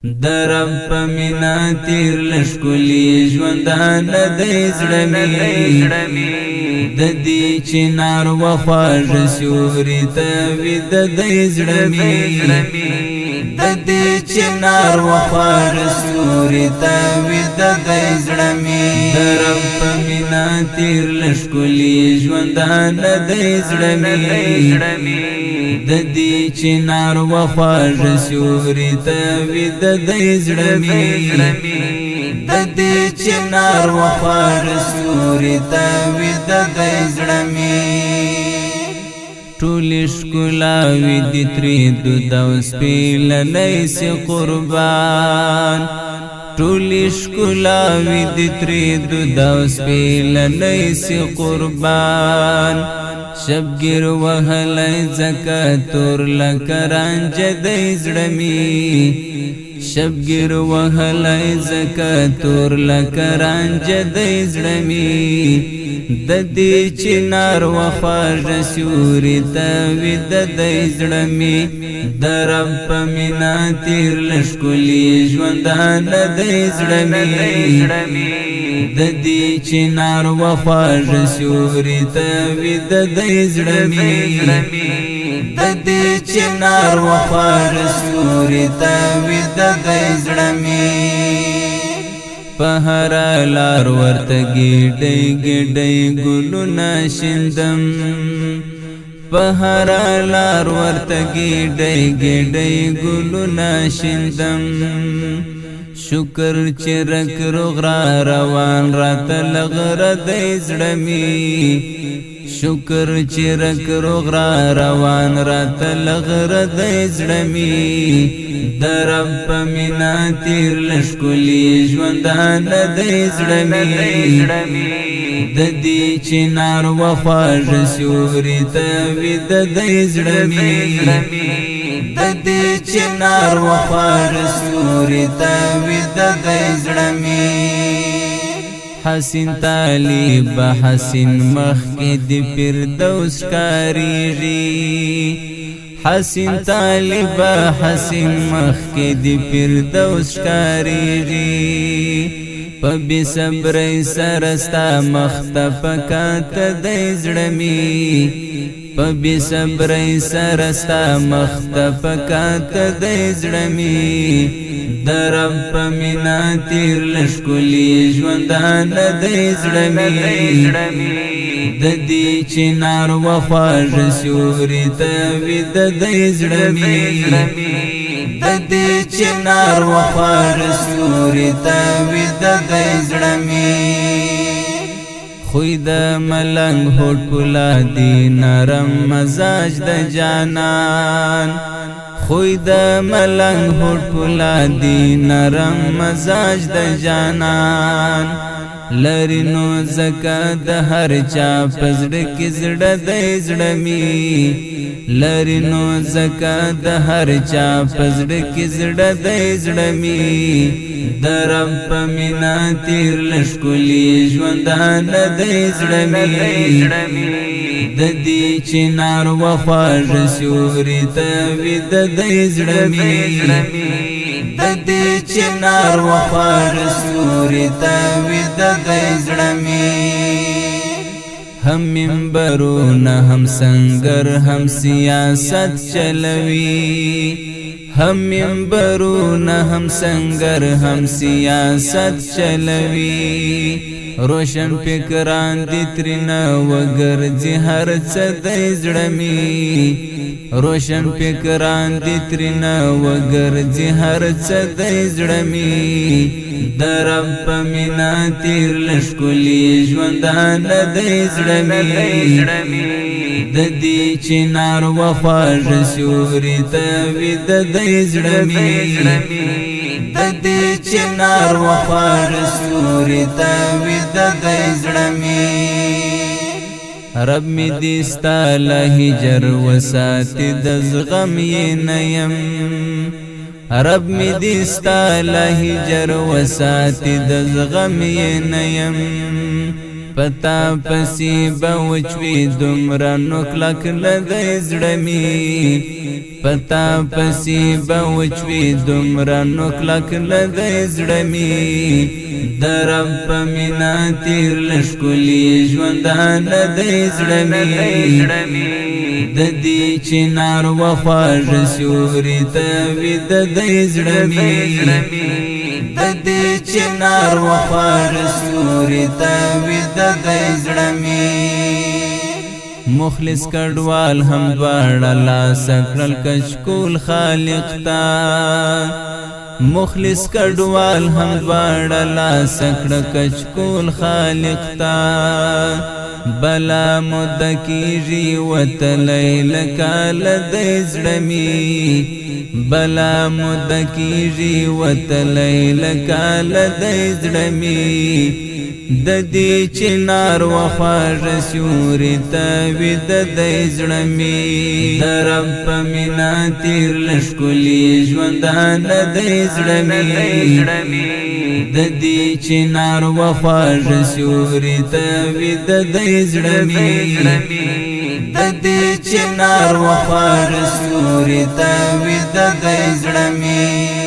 درب په مینا تیر لشکلی ژوندان د زړمی د دې چنار وخواږ سیوري ته وي د زړمی د دې چنار وخواږ سیوري ته وي د زړمی درب په مینا تیر لشکلی ژوندان د زړمی د دې چنار وخواږ سیوري ته وي د زړمی د دې چنار وخواږ سیوري ته وي د زړمی ټول ښکلاوي دي ترې دود او سپېلنی سي قربان ټول ښکلاوي دي ترې دود او سپېلنی سي قربان شبگیر وحلی زکا تور لکرانج دی زڑمی شبگیر وحلی زکا تور لکرانج دی زڑمی ددی چنار وخواږ سیوري تاوی ددی زڑمی درب پا مینا تیر لشکلی ژوندان دی زڑمی ددی چنار وخواږ سیوري تاوی ددی زړمی ددی چنار وخواږ سیوري تاوی ددی زړمی په هر لار ورته ګډۍ ګډۍ ګلونه شیندم په هر لار ورته ګډۍ ګډۍ ګلونه شیندم شکر چې رک روغ را روان راته لغره دی زړمی شکر چې رک روغ را روان راته لغره دی زړمی درب په مینا تیر لشکلی ژوندان دی زړمی د دې چنار وخواږ سیوري ته وي د زړمی د دې چنار وخواږ سیوري ته وي د زړمی حسین طالب حسین مخ کې د فردوس کاریږي حسین طالب حسین مخ کې د فردوس کاریږي په بې صبرۍ سره ستا مخ ته پکات دی زړمی په بې صبرۍ سره ستا مخ ته پکات دی زړمی درب په مینا تیر لشکلی ژوندان دی زړمی د دې چنار وخواږ سیوري ته وي د زړمی د دې چنار وخواږ سیوري ته وي د زړمی خوی د ملنګ هوټ پولا دی نرم مزاج د جانان خوی د ملنګ هوټ پولا دی نرم مزاج د جانان لری نو زکا د هر چا پزړه کې زړه دی زړمی لری نو زکا د هر چا پزړه کې زړه دی زړمی درب په مینا تیر لشکلی ژوندان دی زړمی د دې چنار وخواږ سیوري ته وي د زړمی د دې چنار وخواږ سیوري ته وي د زړمی هم منبرونه هم سنگر هم سیاست چلوي هم منبرونه هم سنگر هم سیاست چلوي روشن فکران دي ترنه وګرځي هر څه د زړمی روشن فکران دي ترنه وګرځي هر څه د زړمی درب په مینا تیر لشکلی ژوندان دی زړمی د دې چنار وخواږ سیوري ته وي د زړمی د دې چنار وخواږ سیوري ته وي د زړمی رب می دستا لهجر وساتي د زغم یې نیم رب می دستا لهجر وساتي د زغم یې نیم پتا پسی بوچوی دمرانو کلک لدی زڑمی پتا پسی بوچوی دمرانو کلک لدی زڑمی درب پمینا تیر لشکلی جوندان لدی زڑمی ددی چنار وخواج سیوری تاوی ددی زڑمی ددی چنار وخواج سیوری تاوی ددی زڑمی مخلص کډوال هم دواړه لاس کړل کچکول خالق تا مخلص کډوال هم دواړه لاس کړل کچکول خالق تا بلا مد کیږي وتلی لکال د زړمی بلا مد کیږي وتلی لکال د زړمی ددی چنار وخواج سیوری تاوی ددی زړمی درب پمینا تیر لشکلی ژوندان ددی زړمی ددی چنار وخواج سیوری تاوی ددی زړمی ددی چنار وخواج سیوری تاوی ددی زړمی